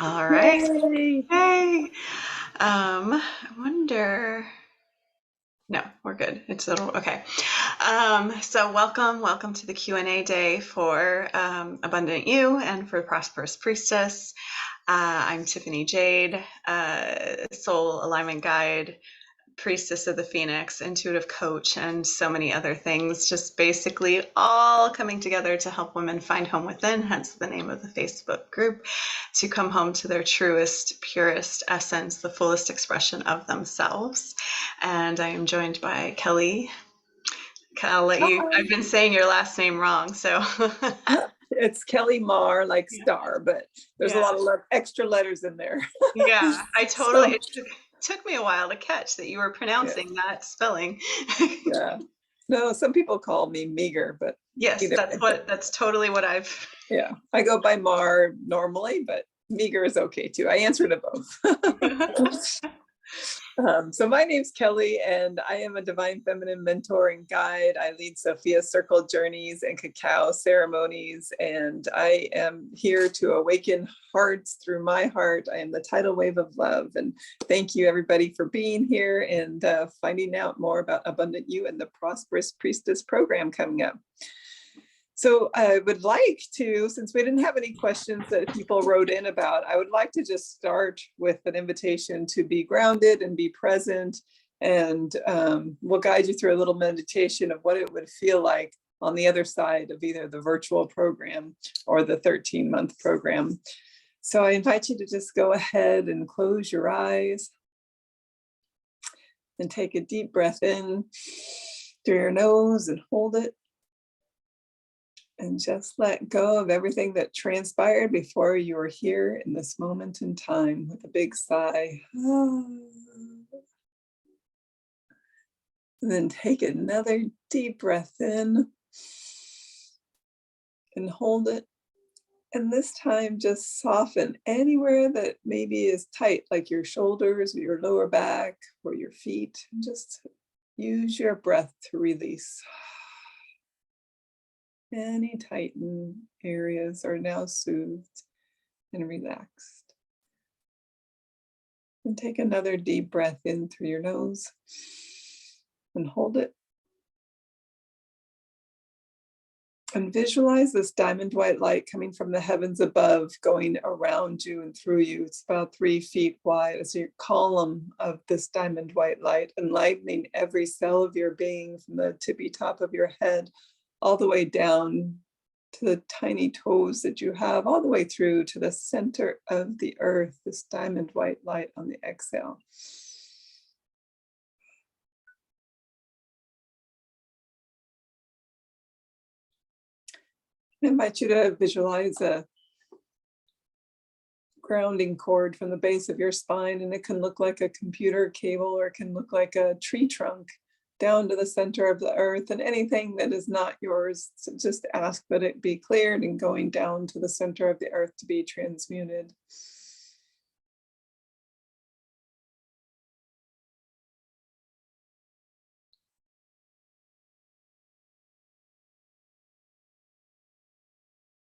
All right. Yay! Hey. I wonder. No, we're good. It's a little okay. So welcome to the Q&A day for Abundant You and for Prosperous Priestess. I'm Tiffany Jade, Soul Alignment Guide, Priestess of the Phoenix, intuitive coach, and so many other things, just basically all coming together to help women find home within, hence the name of the Facebook group, to come home to their truest, purest essence, the fullest expression of themselves. And I am joined by Keli. I'll let you, Hi. I've been saying your last name wrong, so It's Keli Meagher, like yeah, star, but there's a yeah, lot of extra letters in there. yeah. I totally, So, it took me a while to catch that you were yeah, pronouncing that spelling. yeah. No, some people call me Meagher, but Yes, either way. that's totally what I've. Yeah, I go by Mar normally, but Meagher is okay too. I answer to both. So my name's Keli, and I am a divine feminine mentor and guide. I lead Sophia Circle journeys and cacao ceremonies, and I am here to awaken hearts through my heart. I am the tidal wave of love, and thank you everybody for being here and finding out more about Abundant You and the Prosperous Priestess program coming up. So I would like to, since we didn't have any questions that people wrote in about, I would like to just start with an invitation to be grounded and be present. And we'll guide you through a little meditation of what it would feel like on the other side of either the virtual program or the 13-month program. So I invite you to just go ahead and close your eyes and take a deep breath in through your nose and hold it. And just let go of everything that transpired before you were here in this moment in time with a big sigh. And then take another deep breath in and hold it. And this time just soften anywhere that maybe is tight, like your shoulders or your lower back or your feet. Just use your breath to release. Any tightened areas are now soothed and relaxed. And take another deep breath in through your nose and hold it. And visualize this diamond white light coming from the heavens above, going around you and through you. It's about 3 feet wide. It's your column of this diamond white light, enlightening every cell of your being from the tippy top of your head all the way down to the tiny toes that you have, all the way through to the center of the earth, this diamond white light on the exhale. I invite you to visualize a grounding cord from the base of your spine, and it can look like a computer cable or it can look like a tree trunk down to the center of the earth, and anything that is not yours, so just ask that it be cleared and going down to the center of the earth to be transmuted.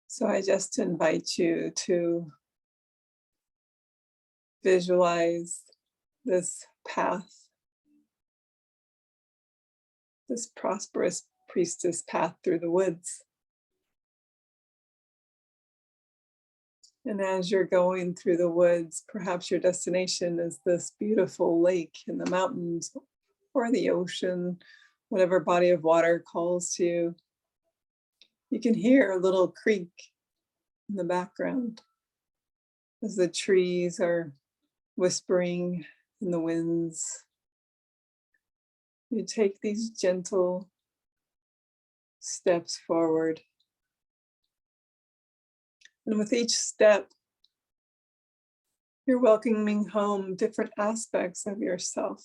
So I just invite you to visualize this path, this prosperous priestess path through the woods. And as you're going through the woods, perhaps your destination is this beautiful lake in the mountains or the ocean, whatever body of water calls to you. You can hear a little creek in the background as the trees are whispering in the winds. You take these gentle steps forward. And with each step, you're welcoming home different aspects of yourself.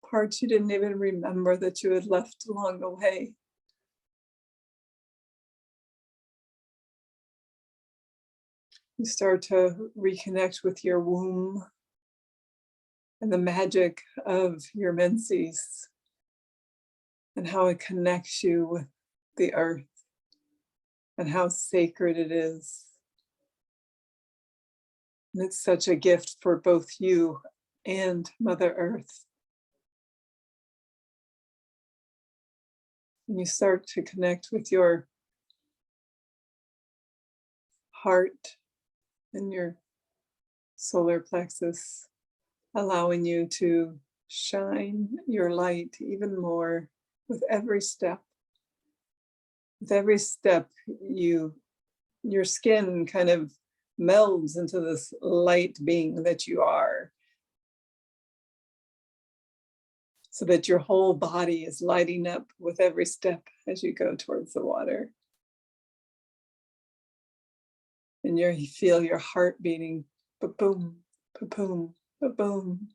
Parts you didn't even remember that you had left along the way. You start to reconnect with your womb and the magic of your menses and how it connects you with the earth and how sacred it is. And it's such a gift for both you and Mother Earth. And you start to connect with your heart and your solar plexus, allowing you to shine your light even more with every step. With every step, your skin kind of melds into this light being that you are, so that your whole body is lighting up with every step as you go towards the water. And you feel your heart beating, ba-boom, ba-boom, ba-boom,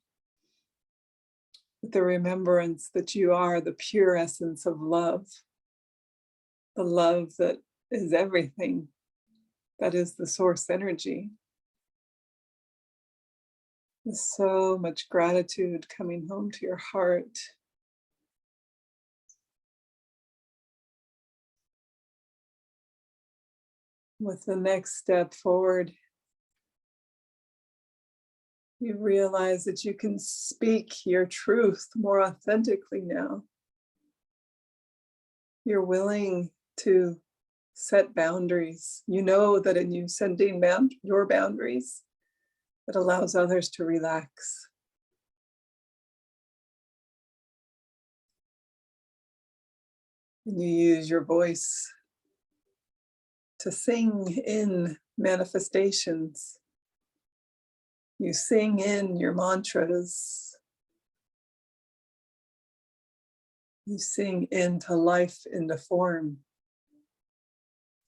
with the remembrance that you are the pure essence of love, the love that is everything, that is the source energy. With so much gratitude coming home to your heart. With the next step forward, you realize that you can speak your truth more authentically now. You're willing to set boundaries. You know that in you setting your boundaries, it allows others to relax. And you use your voice to sing in manifestations. You sing in your mantras. You sing into life, into form,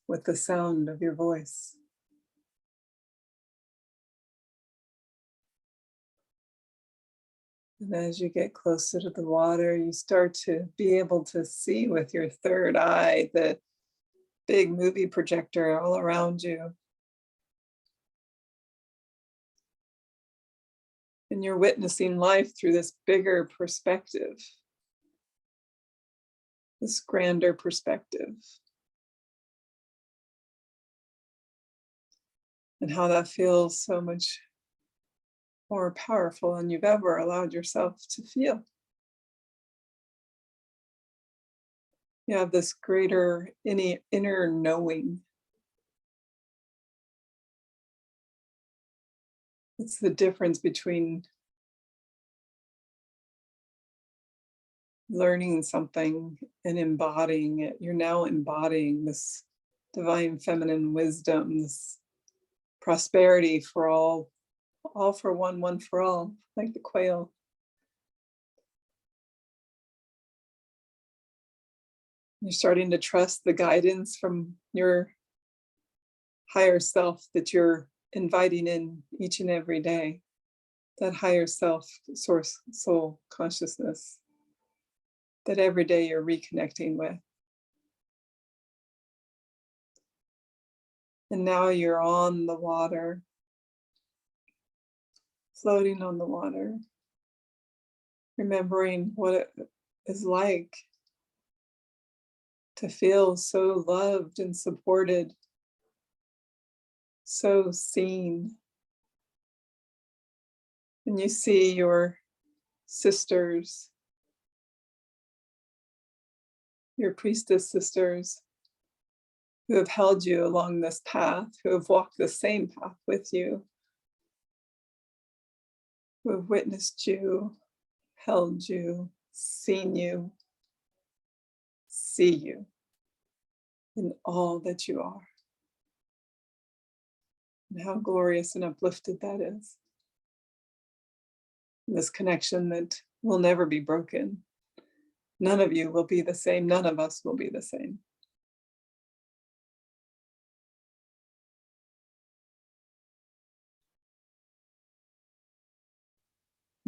with the sound of your voice. And as you get closer to the water, you start to be able to see with your third eye the big movie projector all around you. And you're witnessing life through this bigger perspective, this grander perspective. And how that feels so much more powerful than you've ever allowed yourself to feel. You have this greater inner knowing. It's the difference between learning something and embodying it. You're now embodying this divine feminine wisdom, this prosperity for all for one for all, like the quail. You're starting to trust the guidance from your higher self that you're inviting in each and every day. That higher self, source, soul consciousness, that every day you're reconnecting with. And now you're on the water, floating on the water, remembering what it is like to feel so loved and supported, so seen. And you see your sisters, your priestess sisters, who have held you along this path, who have walked the same path with you, who have witnessed you, held you, seen you, see you in all that you are. And how glorious and uplifted that is. This connection that will never be broken. None of you will be the same. None of us will be the same.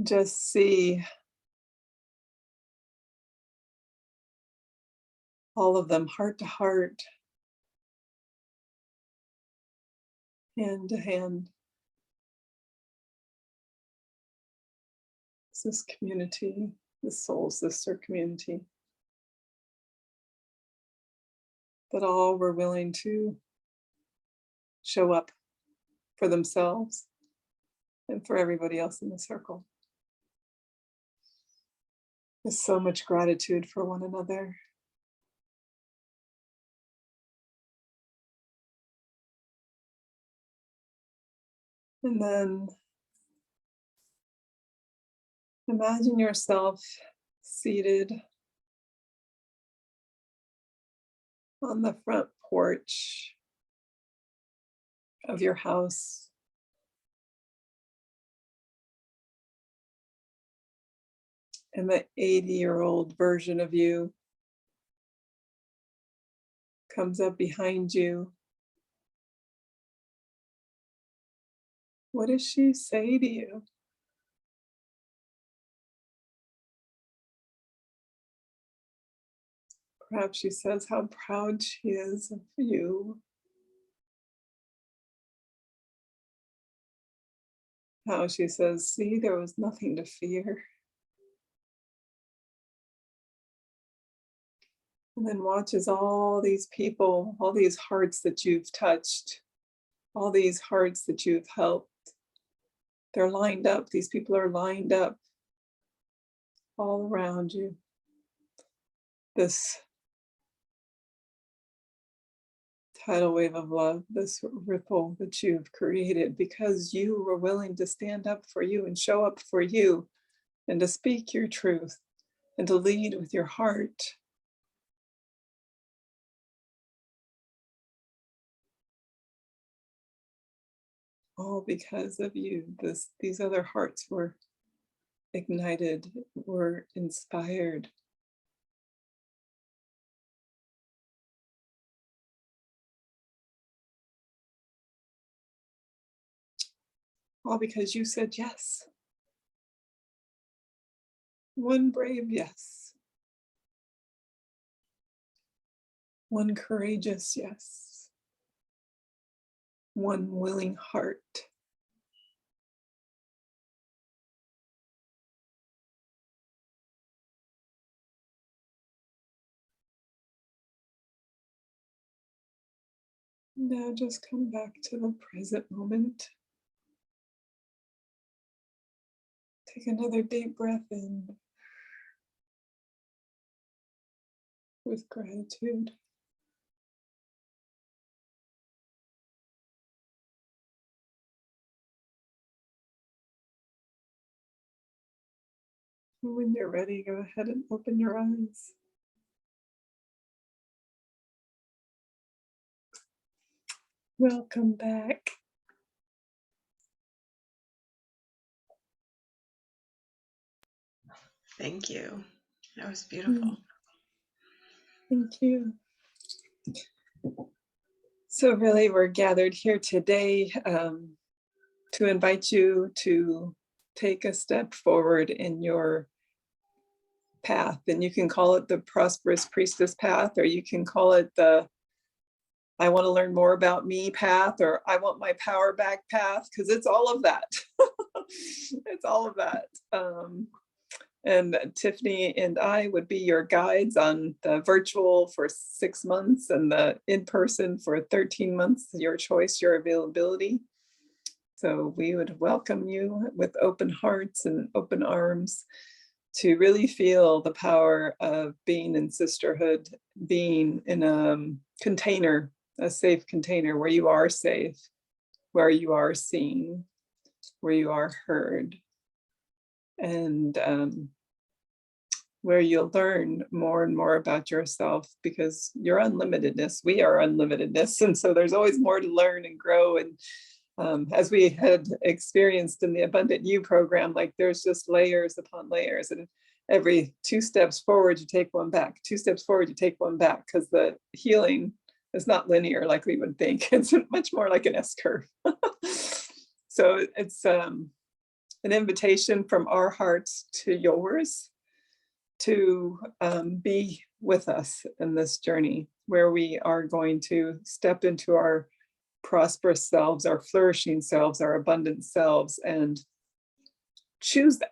Just see all of them heart to heart, hand to hand. It's this community, this soul sister community, that all were willing to show up for themselves, and for everybody else in the circle. There's so much gratitude for one another. And then imagine yourself seated on the front porch of your house. And the 80-year-old version of you comes up behind you. What does she say to you? Perhaps she says how proud she is of you. How she says, see, there was nothing to fear. And then watches all these people, all these hearts that you've touched, all these hearts that you've helped. They're lined up. These people are lined up all around you. This tidal wave of love, this ripple that you've created because you were willing to stand up for you and show up for you and to speak your truth and to lead with your heart. All because of you. These other hearts were ignited, were inspired. All because you said yes. One brave yes. One courageous yes. One willing heart. Now just come back to the present moment. Take another deep breath in with gratitude. And when you're ready, go ahead and open your eyes. Welcome back. Thank you. That was beautiful. Thank you. So really, we're gathered here today to invite you to take a step forward in your path. And you can call it the Prosperous Priestess path, or you can call it the I want to learn more about me path, or I want my power back path, because it's all of that. It's all of that. And Tiffany and I would be your guides on the virtual for 6 months and the in-person for 13 months, your choice, your availability. So we would welcome you with open hearts and open arms to really feel the power of being in sisterhood, being in a container, a safe container where you are safe, where you are seen, where you are heard, and where you'll learn more and more about yourself, because your unlimitedness, we are unlimitedness. And so there's always more to learn and grow. And as we had experienced in the Abundant You program, like there's just layers upon layers, and every 2 steps forward, you take one back, 2 steps forward, you take one back, because the healing is not linear like we would think. It's much more like an S-curve. So it's an invitation from our hearts to yours to be with us in this journey, where we are going to step into our prosperous selves, our flourishing selves, our abundant selves, and choose that.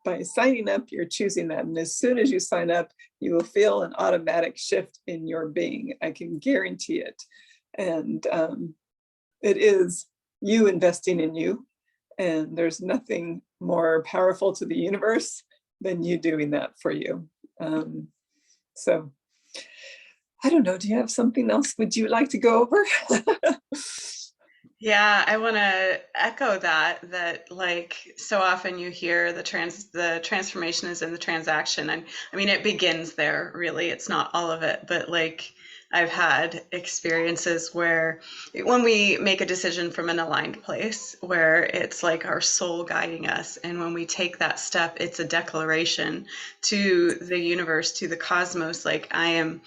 By signing up, you're choosing that. And as soon as you sign up, you will feel an automatic shift in your being. I can guarantee it. And it is you investing in you. And there's nothing more powerful to the universe than you doing that for you. So I don't know, do you have something else would you like to go over? Yeah, I want to echo that like so often you hear the transformation is in the transaction. And I mean it begins there really. It's not all of it, but like I've had experiences where when we make a decision from an aligned place where it's like our soul guiding us, and when we take that step, it's a declaration to the universe, to the cosmos, like I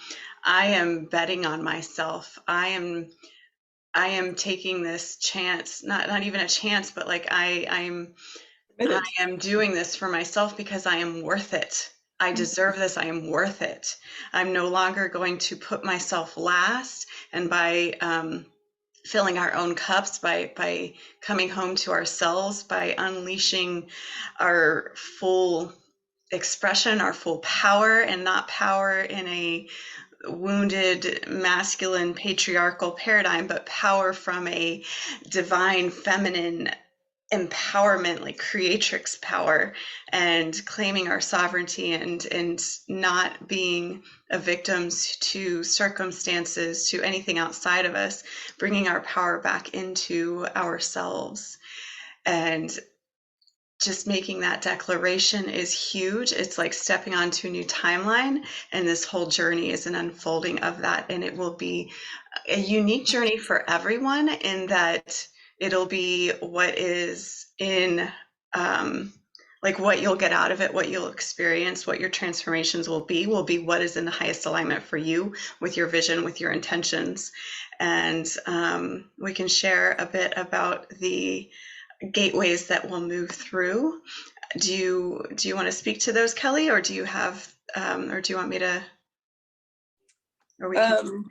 am betting on myself. I am taking this chance, not even a chance, but like I am doing this for myself because I am worth it. I deserve this. I am worth it. I'm no longer going to put myself last. And by filling our own cups, by coming home to ourselves, by unleashing our full expression, our full power, and not power in a wounded masculine patriarchal paradigm, but power from a divine feminine empowerment, like creatrix power, and claiming our sovereignty, and not being a victim to circumstances, to anything outside of us, bringing our power back into ourselves. And just making that declaration is huge. It's like stepping onto a new timeline, and this whole journey is an unfolding of that. And it will be a unique journey for everyone in that it'll be what is in, like what you'll get out of it, what you'll experience, what your transformations will be what is in the highest alignment for you, with your vision, with your intentions. And we can share a bit about the gateways that we'll move through. Do you want to speak to those, Keli, or do you have or do you want me to, or we can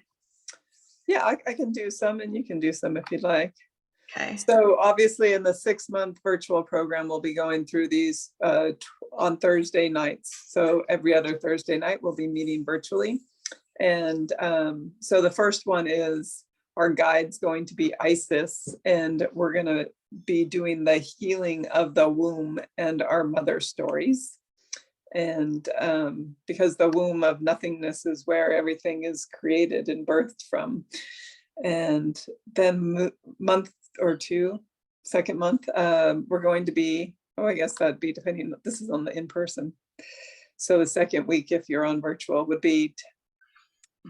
Yeah, I can do some and you can do some if you'd like. Okay. So obviously in the 6-month virtual program, we'll be going through these on Thursday nights. So every other Thursday night, we'll be meeting virtually. And so the first one is our guide's going to be Isis, and we're going to be doing the healing of the womb and our mother stories. And because the womb of nothingness is where everything is created and birthed from. And then month or two, second month, we're going to be, I guess that'd be depending, this is on the in-person. So the second week, if you're on virtual, would be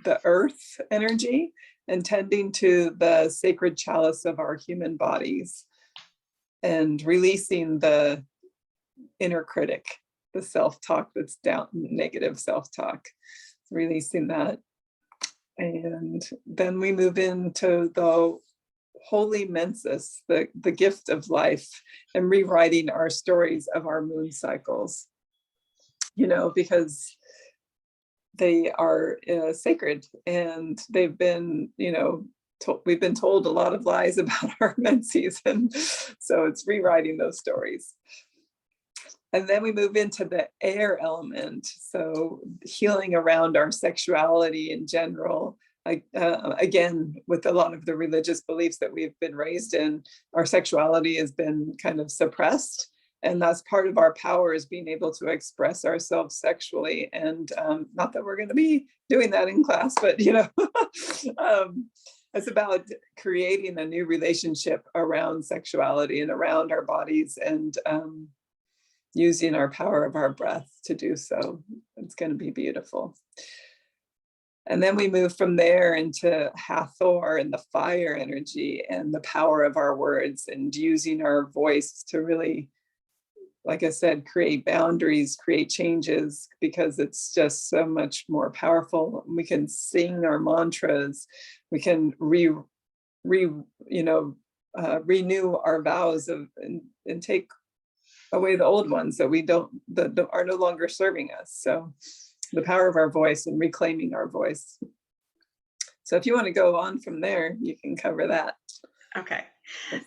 the earth energy and tending to the sacred chalice of our human bodies and releasing the inner critic, the self-talk that's down, negative self-talk, releasing that. And then we move into the holy menses, the gift of life, and rewriting our stories of our moon cycles, because they are sacred, and they've been, we've been told a lot of lies about our menses, and so it's rewriting those stories. And then we move into the air element, so healing around our sexuality in general. Again, with a lot of the religious beliefs that we've been raised in, our sexuality has been kind of suppressed. And that's part of our power, is being able to express ourselves sexually. And not that we're going to be doing that in class, but it's about creating a new relationship around sexuality and around our bodies, and using our power of our breath to do so. It's going to be beautiful. And then we move from there into Hathor and the fire energy and the power of our words, and using our voice to really, like I said, create boundaries, create changes, because it's just so much more powerful. We can sing our mantras. We can renew our vows and take away the old ones that that are no longer serving us. So the power of our voice and reclaiming our voice. So if you want to go on from there, you can cover that. Okay.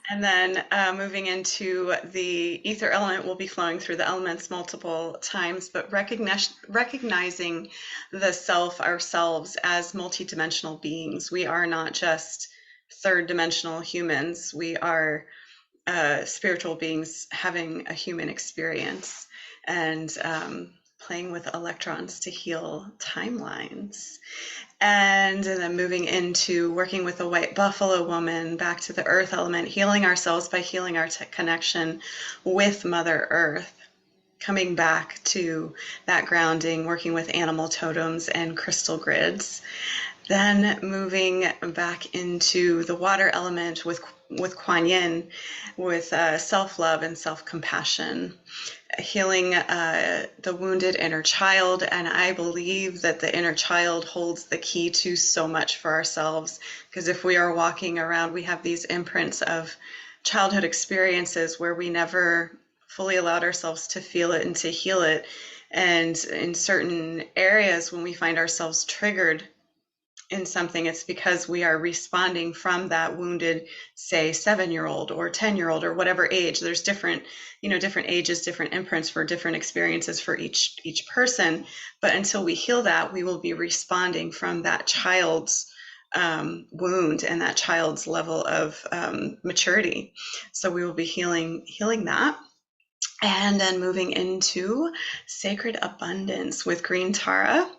And then moving into the ether element, we'll be flowing through the elements multiple times, but recognizing the self, ourselves, as multidimensional beings. We are not just third dimensional humans. We are spiritual beings having a human experience, and playing with electrons to heal timelines. And then moving into working with the white buffalo woman, back to the earth element, healing ourselves by healing our connection with Mother Earth, coming back to that grounding, working with animal totems and crystal grids. Then moving back into the water element with Kuan Yin, with self-love and self-compassion, healing the wounded inner child. And I believe that the inner child holds the key to so much for ourselves, because if we are walking around, we have these imprints of childhood experiences where we never fully allowed ourselves to feel it and to heal it. And in certain areas, when we find ourselves triggered in something, it's because we are responding from that wounded, say, 7-year-old or 10-year-old or whatever age. There's different, different ages, different imprints for different experiences for each person. But until we heal that, we will be responding from that child's wound and that child's level of maturity. So we will be healing that. And then moving into sacred abundance with green Tara,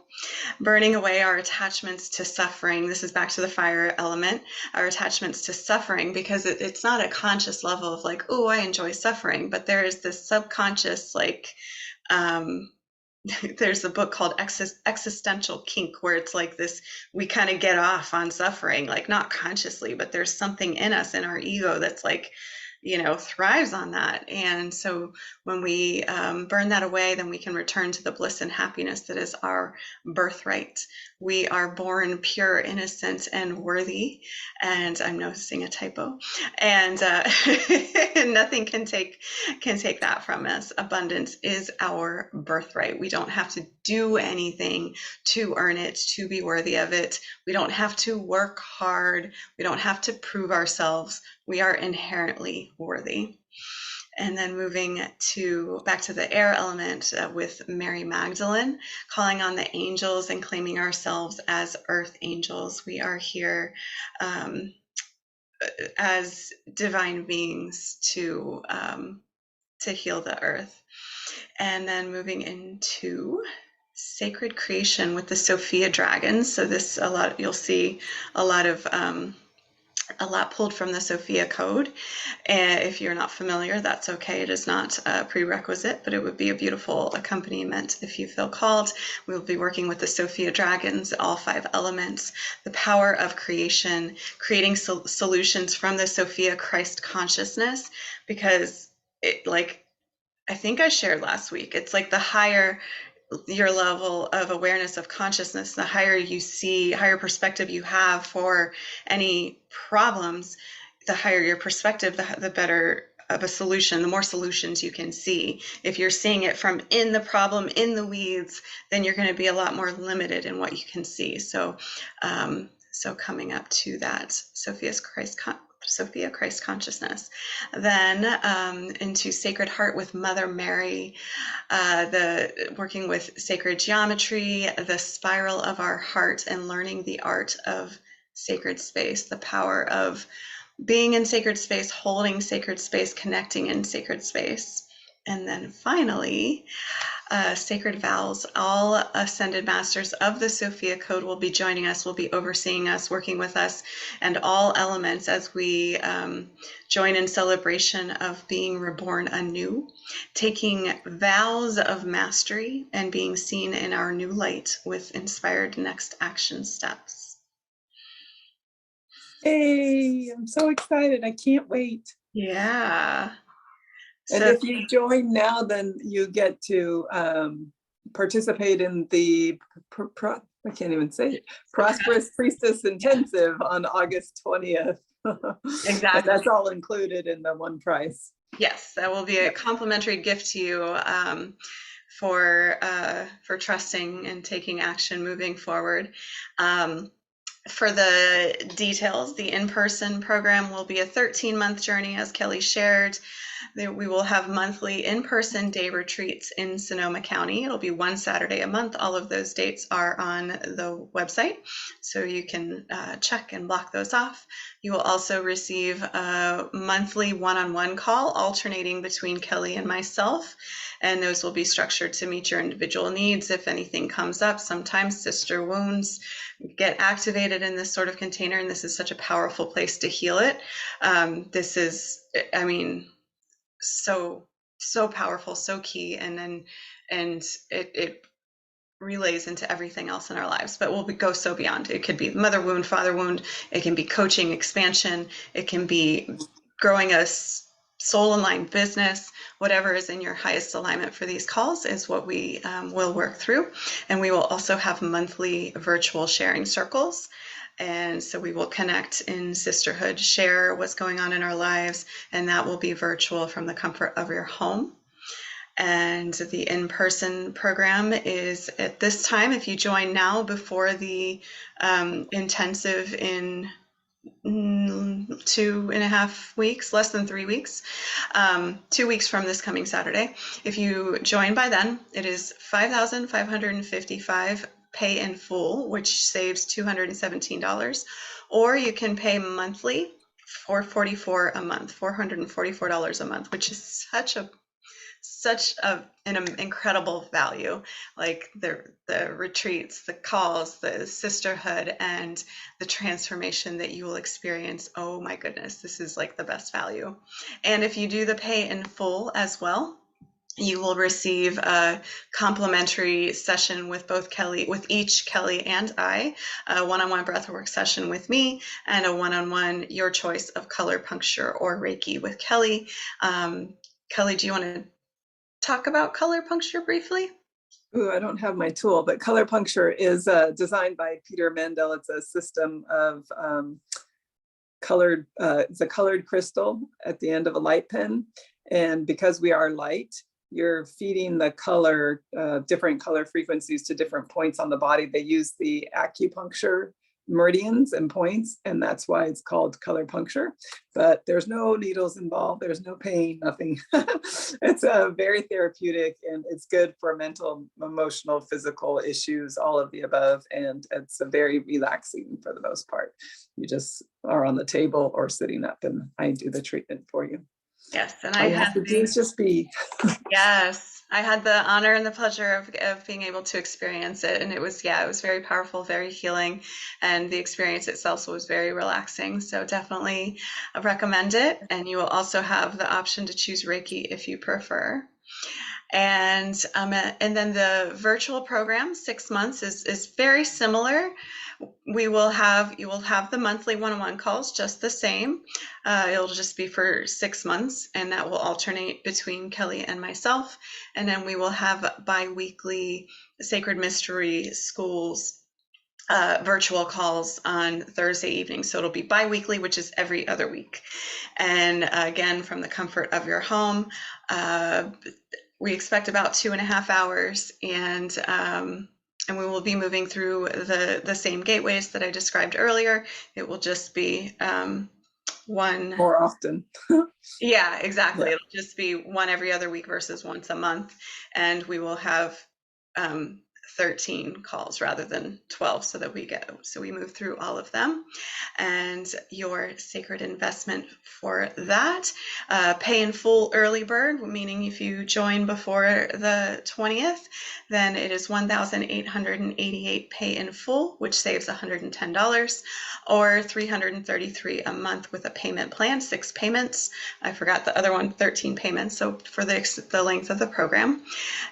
burning away our attachments to suffering. This is back to the fire element, our attachments to suffering, because it's not a conscious level of like, oh, I enjoy suffering, but there is this subconscious, like, there's a book called Existential Kink, where it's like this, we kind of get off on suffering, like not consciously, but there's something in us, in our ego, that's like, thrives on that. And so when we burn that away, then we can return to the bliss and happiness that is our birthright. We are born pure, innocent, and worthy. And I'm noticing a typo. And nothing can take that from us. Abundance is our birthright. We don't have to do anything to earn it, to be worthy of it. We don't have to work hard. We don't have to prove ourselves. We are inherently worthy. And then moving back to the air element with Mary Magdalene, calling on the angels and claiming ourselves as earth angels. We are here as divine beings to heal the earth. And then moving into sacred creation with the Sophia dragons. So this, you'll see a lot pulled from the Sophia Code. And if you're not familiar, that's okay. It is not a prerequisite, but it would be a beautiful accompaniment if you feel called. We will be working with the Sophia dragons, all 5 elements, the power of creation, creating solutions from the Sophia Christ consciousness, because I think I shared last week, it's like the higher your level of awareness of consciousness, the higher you see, higher perspective you have for any problems, the higher your perspective, the better of a solution, the more solutions you can see. If you're seeing it from in the problem, in the weeds, then you're going to be a lot more limited in what you can see. So coming up to that Sophia Christ consciousness. Then into Sacred Heart with Mother Mary, working with sacred geometry, the spiral of our heart, and learning the art of sacred space, the power of being in sacred space, holding sacred space, connecting in sacred space. And then finally, sacred vows. All ascended masters of the Sophia Code will be joining us, will be overseeing us, working with us, and all elements as we join in celebration of being reborn anew, taking vows of mastery and being seen in our new light with inspired next action steps. Hey, I'm so excited. I can't wait. Yeah. And if you join now, then you get to participate in the, I can't even say it, Prosperous Priestess Intensive on August 20th. Exactly. And that's all included in the one price. Yes, that will be a complimentary gift to you for trusting and taking action moving forward. For the details, the in-person program will be a 13-month journey, as Keli shared. We will have monthly in-person day retreats in Sonoma County. It'll be one Saturday a month. All of those dates are on the website, so you can check and block those off. You will also receive a monthly one-on-one call alternating between Keli and myself, and those will be structured to meet your individual needs. If anything comes up, sometimes sister wounds get activated in this sort of container, and this is such a powerful place to heal it. This is, I mean, so powerful, so key, and it relays into everything else in our lives, but we'll go so beyond. It could be mother wound, father wound, it can be coaching, expansion, it can be growing a soul aligned business. Whatever is in your highest alignment for these calls is what we will work through. And we will also have monthly virtual sharing circles. And so we will connect in sisterhood, share what's going on in our lives, and that will be virtual from the comfort of your home. And the in-person program is at this time, if you join now before the intensive in 2.5 weeks, less than 3 weeks, 2 weeks from this coming Saturday. If you join by then, it is $5,555 pay in full, which saves $217, or you can pay monthly $444 a month, $444 a month, which is an incredible value. Like the retreats, the calls, the sisterhood, and the transformation that you will experience. Oh my goodness, this is like the best value. And if you do the pay in full as well, you will receive a complimentary session with each Keli and I, a one-on-one breathwork session with me, and a one-on-one your choice of color puncture or Reiki with Keli. Keli, do you want to talk about color puncture briefly? Ooh, I don't have my tool, but color puncture is designed by Peter Mandel. It's a system of it's a colored crystal at the end of a light pen. And because we are light, you're feeding the color, different color frequencies to different points on the body. They use the acupuncture meridians and points, and that's why it's called color puncture. But there's no needles involved, there's no pain, nothing. It's very therapeutic, and it's good for mental, emotional, physical issues, all of the above, and it's a very relaxing for the most part. You just are on the table or sitting up, and I do the treatment for you. Yes, and all you have to do is just be. Yes, I had the honor and the pleasure of being able to experience it, and it was very powerful, very healing, and the experience itself was very relaxing. So definitely recommend it. And you will also have the option to choose Reiki if you prefer. And then the virtual program, 6 months, is very similar. You will have the monthly one-on-one calls just the same. It'll just be for 6 months, and that will alternate between Keli and myself. And then we will have bi-weekly Sacred Mystery Schools virtual calls on Thursday evening. So it'll be bi-weekly, which is every other week. And again, from the comfort of your home. We expect about 2.5 hours, and we will be moving through the same gateways that I described earlier. It will just be one more often. Yeah, exactly. Yeah. It'll just be one every other week versus once a month, and we will have 13 calls rather than 12, so we move through all of them. And your sacred investment for that, pay in full early bird, meaning if you join before the 20th, then it is $1,888 pay in full, which saves $110, or $333 a month with a payment plan, 6 payments. I forgot the other one, 13 payments. So for the length of the program.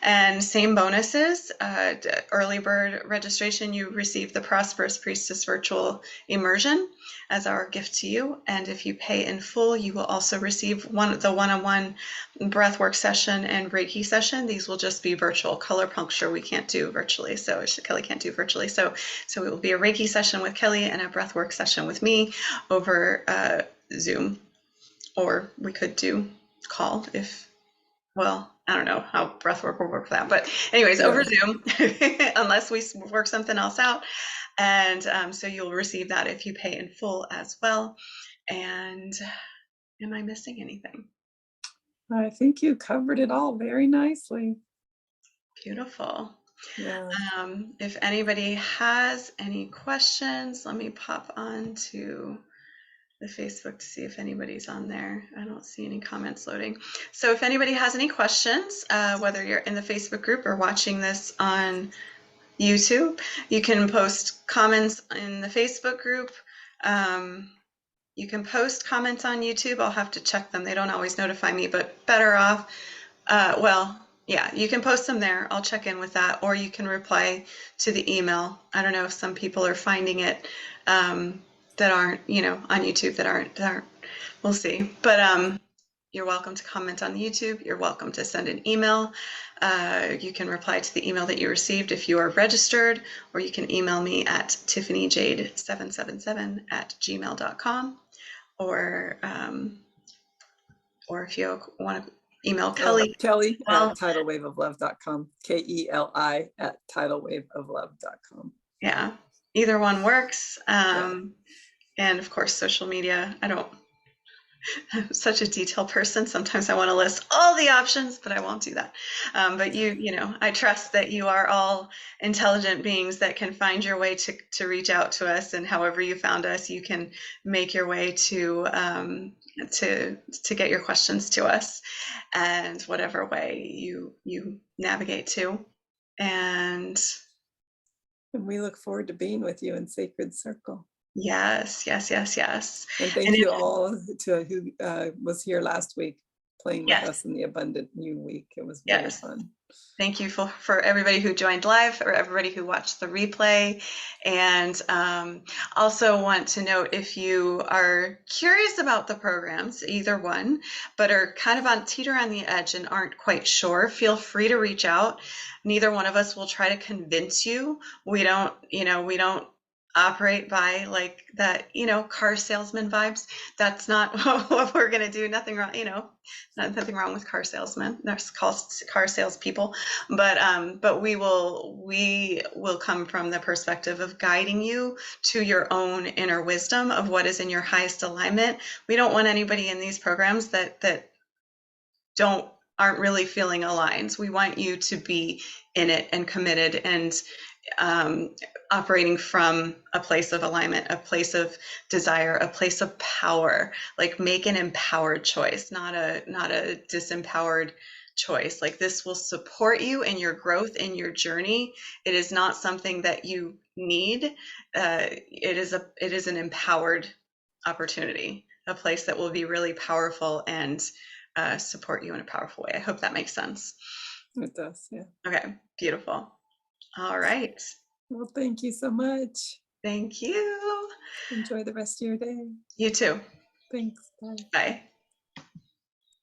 And same bonuses, early bird registration, you receive the Prosperous Priestess virtual immersion as our gift to you. And if you pay in full, you will also receive the one-on-one breathwork session and Reiki session. These will just be virtual. Color puncture we can't do virtually, so Keli can't do virtually. So it will be a Reiki session with Keli and a breathwork session with me over Zoom, or we could do call I don't know how breathwork will work for that, but anyways, over Zoom, unless we work something else out. And so you'll receive that if you pay in full as well. And am I missing anything? I think you covered it all very nicely. Beautiful. Yeah. If anybody has any questions, let me pop on to the Facebook to see if anybody's on there. I don't see any comments loading. So if anybody has any questions, whether you're in the Facebook group or watching this on YouTube, you can post comments in the Facebook group. You can post comments on YouTube. I'll have to check them. They don't always notify me, but better off. Well, yeah, you can post them there. I'll check in with that, or you can reply to the email. I don't know if some people are finding it that aren't, on YouTube that aren't. We'll see. But you're welcome to comment on the YouTube. You're welcome to send an email. You can reply to the email that you received if you are registered, or you can email me at tiffanyjade777@gmail.com, or if you want to email Keli. Keli well, at tidalwaveoflove.com. KELI at tidalwaveoflove.com. Yeah, either one works. Yeah. And of course, social media. I'm such a detailed person. Sometimes I want to list all the options, but I won't do that. But I trust that you are all intelligent beings that can find your way to reach out to us, and however you found us, you can make your way to get your questions to us, and whatever way you navigate to. And we look forward to being with you in Sacred Circle. Yes. And thank you all to who was here last week playing with us in the Abundant New Week. It was very fun. Thank you for everybody who joined live, or everybody who watched the replay. And also want to note, if you are curious about the programs, either one, but are kind of teeter on the edge and aren't quite sure, feel free to reach out. Neither one of us will try to convince you. We don't operate by like that, car salesman vibes. That's not what we're going to do. Nothing wrong, nothing wrong with car salesmen. There's car salespeople, but we will come from the perspective of guiding you to your own inner wisdom of what is in your highest alignment. We don't want anybody in these programs that aren't really feeling aligned. We want you to be in it and committed, and operating from a place of alignment, a place of desire, a place of power. Like, make an empowered choice, not a disempowered choice. Like, this will support you in your growth, in your journey. It is not something that you need. It is an empowered opportunity, a place that will be really powerful and support you in a powerful way. I hope that makes sense. It does, yeah. Okay, beautiful. All right. Well, thank you so much. Thank you. Enjoy the rest of your day. You too. Thanks. Bye. Bye.